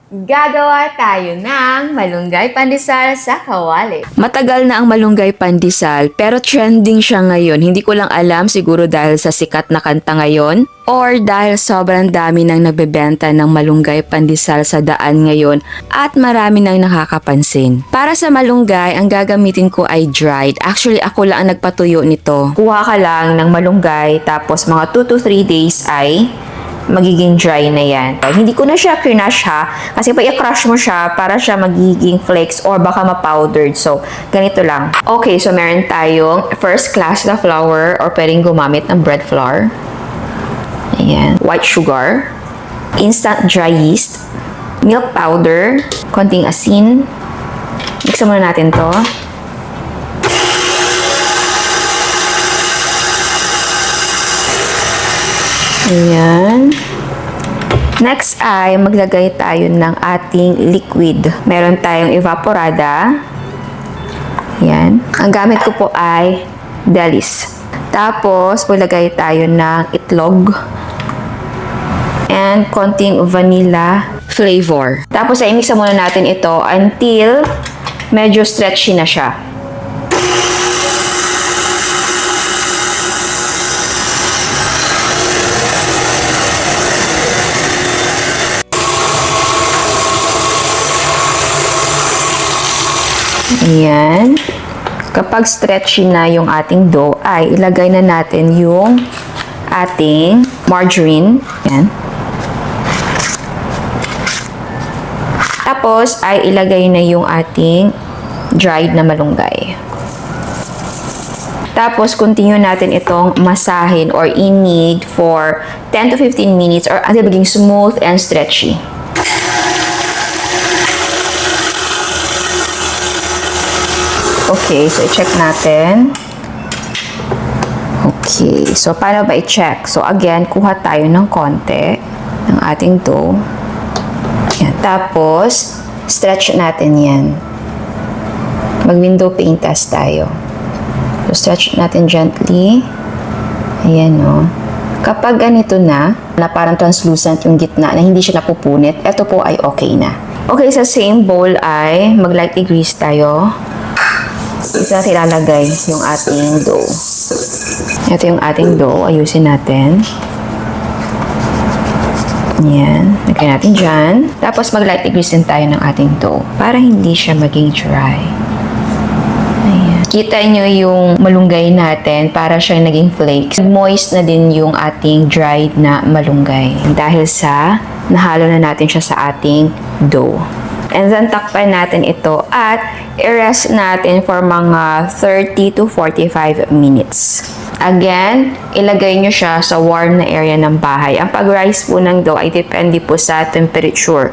Gagawa tayo ng malunggay pandesal sa kawali. Matagal na ang malunggay pandesal pero trending siya ngayon. Hindi ko lang alam siguro dahil sa sikat na kanta ngayon or dahil sobrang dami nang nagbebenta ng malunggay pandesal sa daan ngayon at marami nang nakakapansin. Para sa malunggay, ang gagamitin ko ay dried. Actually, ako lang ang nagpatuyo nito. Kuha ka lang ng malunggay tapos mga 2 to 3 days ay magiging dry na yan. Hindi ko na siya crush ha, kasi pag i-crush mo siya, para siya magiging flakes or baka ma-powdered. So, ganito lang. Okay, so meron tayong first class na flour or pwedeng gumamit ng bread flour. Ayan. White sugar, instant dry yeast, milk powder, konting asin. Mix muna natin to. Ayan. Next ay maglagay tayo ng ating liquid. Meron tayong evaporada. Ayan. Ang gamit ko po ay Delis. Tapos, maglagay tayo ng itlog and konting vanilla flavor. Tapos, ay mix muna natin ito until medyo stretchy na siya. Ayan. Kapag stretchy na yung ating dough, ay ilagay na natin yung ating margarine. Ayan. Tapos, ay ilagay na yung ating dried na malunggay. Tapos, continue natin itong masahin or init for 10 to 15 minutes or until maging smooth and stretchy. Okay, so i-check natin. Okay, so paano ba i-check? So again, kuha tayo ng konti ng ating dough. Yan. Tapos, stretch natin yan. Mag-window pane test tayo. So stretch natin gently. Ayan o. Kapag ganito na parang translucent yung gitna, na hindi siya napupunit, ito po ay okay na. Okay, sa same bowl ay mag-lightly grease tayo. Isa natin ilalagay yung ating dough. Ito yung ating dough. Ayusin natin. Ayan. Lagay natin dyan. Tapos mag-lightly grease din tayo ng ating dough para hindi siya maging dry. Ayan. Kita nyo yung malunggay natin para siya naging flakes. Moist na din yung ating dried na malunggay dahil sa nahalo na natin siya sa ating dough. And then, takpan natin ito at i-rest natin for mga 30 to 45 minutes. Again, ilagay nyo siya sa warm na area ng bahay. Ang pag-rise po ng dough ay depende po sa temperature.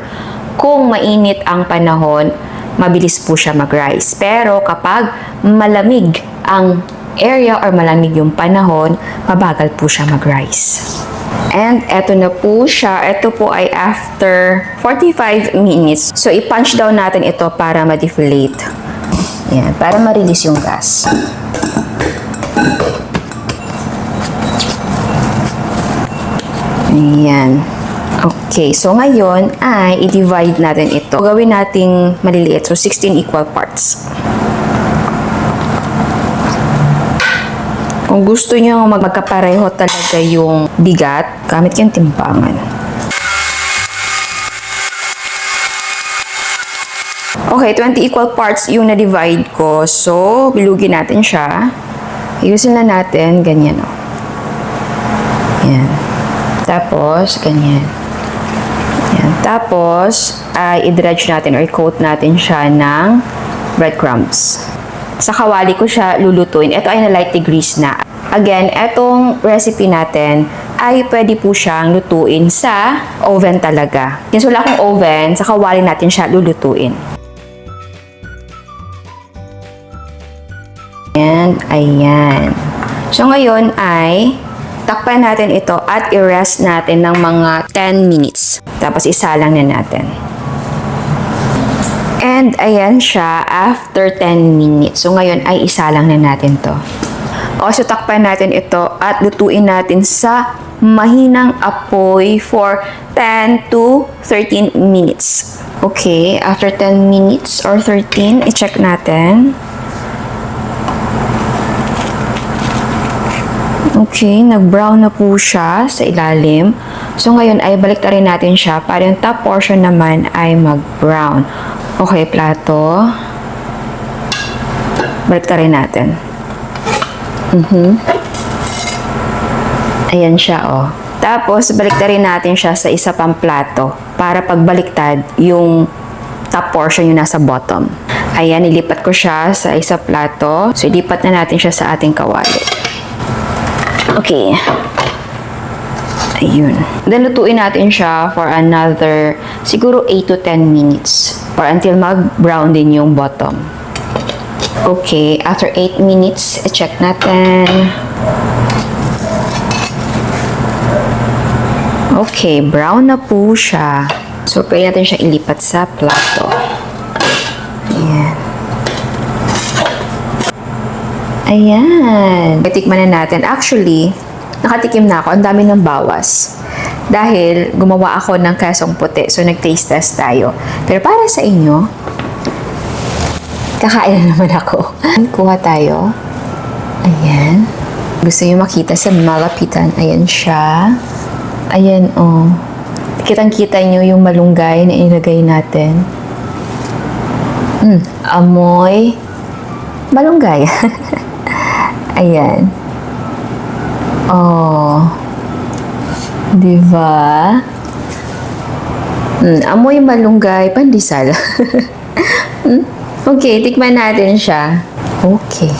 Kung mainit ang panahon, mabilis po siya mag-rise. Pero kapag malamig ang area or malamig yung panahon, mabagal po siya mag-rise. And eto na po siya. Ito po ay after 45 minutes. So, i-punch down natin ito para ma-deflate. Yan, para ma-release yung gas. Ayan. Okay, so ngayon ay i-divide natin ito. Gawin nating maliliit. So, 16 equal parts. Kung gusto nyo magkapareho talaga yung bigat, gamit yung timbangan. Okay, 20 equal parts yung na-divide ko. So, bilugin natin siya. Ayusin na natin, ganyan o. Yan. Tapos, ganyan. Yan. Tapos, i-dredge natin or i-coat natin siya ng breadcrumbs. Sa kawali ko siya lulutuin. Ito ay na-lightly grease na. Again, etong recipe natin ay pwede po siyang lutuin sa oven talaga. Since wala akong oven, sa kawali natin siya lulutuin. And ayan. So ngayon ay takpan natin ito at i-rest natin ng mga 10 minutes. Tapos isalang na natin. And ayan siya after 10 minutes. So ngayon ay isalang na natin to. O so takpan natin ito at lutuin natin sa mahinang apoy for 10 to 13 minutes. Okay, after 10 minutes or 13, i-check natin. Okay, nag-brown na po siya sa ilalim. So, ngayon ay baliktarin natin siya para yung top portion naman ay mag-brown. Okay, plato. Baliktarin natin. Ayan siya, oh. Tapos, baliktarin natin siya sa isa pang plato para pagbaliktad, yung top portion yung nasa bottom. Ayan, ilipat ko siya sa isa plato. So, ilipat na natin siya sa ating kawali. Okay. Ayun. Then, lutuin natin siya for another, siguro 8 to 10 minutes or until mag-brown din yung bottom. Okay, after 8 minutes, i-check natin. Okay, brown na po siya. So, pwede natin siya ilipat sa plato. Ayan. Ayan. Tikman na natin. Actually, nakatikim na ako. Ang dami ng bawas. Dahil gumawa ako ng kesong puti. So, nag-taste test tayo. Pero para sa inyo, kakain na naman ako. Kuha tayo. Ayan. Gusto nyo makita sa malapitan. Ayan siya. Ayan, oh. Kitang-kita nyo yung malunggay na ilagay natin. Amoy malunggay. Ayan. Oh. Diba? Amoy malunggay, pandesal. Okay, tikman natin siya. Okay.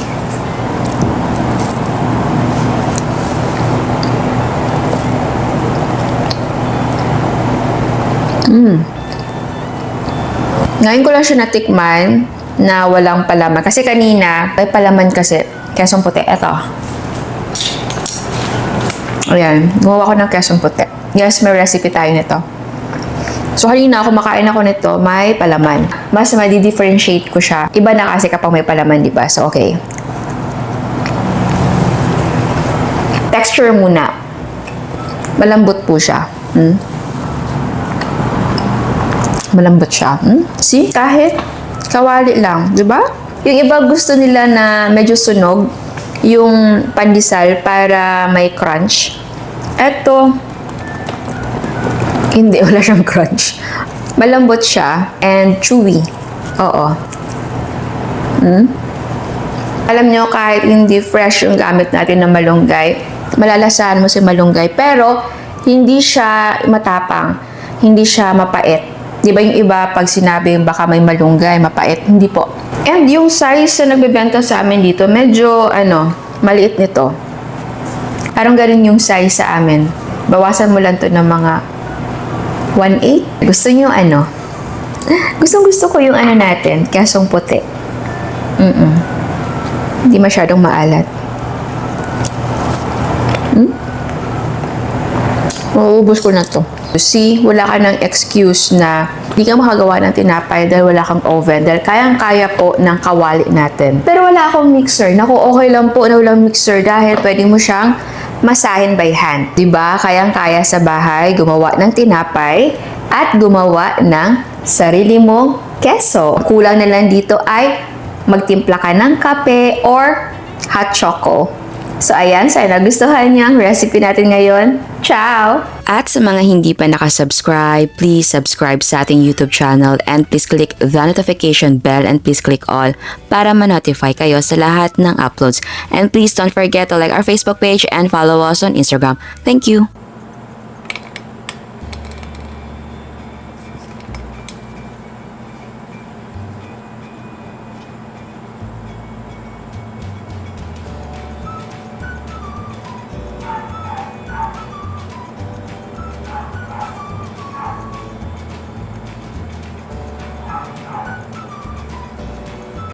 Ngayon ko lang siya natikman na walang palaman. Kasi kanina, may palaman kasi. Kesong puti. Ito. Ayan. Gumawa ko ng kesong puti. Yes, may recipe tayo nito. So, kanina kumakain ako nito, may palaman. Mas ma-differentiate ko siya. Iba na kasi kapag may palaman, di ba? So, okay. Texture muna. Malambot po siya. Malambot siya. See? Kahit kawali lang. Diba? Yung iba gusto nila na medyo sunog yung pandesal para may crunch. Eto, hindi. Wala siyang crunch. Malambot siya and chewy. Oo. Alam nyo, kahit hindi fresh yung gamit natin ng malunggay, malalasahan mo si malunggay. Pero, hindi siya matapang. Hindi siya mapait. Di ba yung iba, pag sinabi baka may malunggay, mapait? Hindi po. And yung size na nagbebenta sa amin dito, medyo, maliit nito. Parang ganun yung size sa amin. Bawasan mo lang to ng mga 1/8. Gusto nyo Gustong-gusto ko yung natin, kesong puti. Hindi masyadong maalat. Mauubos ko na to. See, wala ka ng excuse na hindi ka makagawa ng tinapay dahil wala kang oven. Dahil kayang-kaya po ng kawali natin. Pero wala akong mixer. Naku, okay lang po na walang mixer dahil pwede mo siyang masahin by hand. Diba? Kayang-kaya sa bahay gumawa ng tinapay at gumawa ng sarili mong keso. Kulang na lang dito ay magtimpla ka ng kape or hot choco. So, ayan. Sana nagustuhan niyo ang recipe natin ngayon. Ciao! At sa mga hindi pa nakasubscribe, please subscribe sa ating YouTube channel and please click the notification bell and please click all para ma-notify kayo sa lahat ng uploads. And please don't forget to like our Facebook page and follow us on Instagram. Thank you!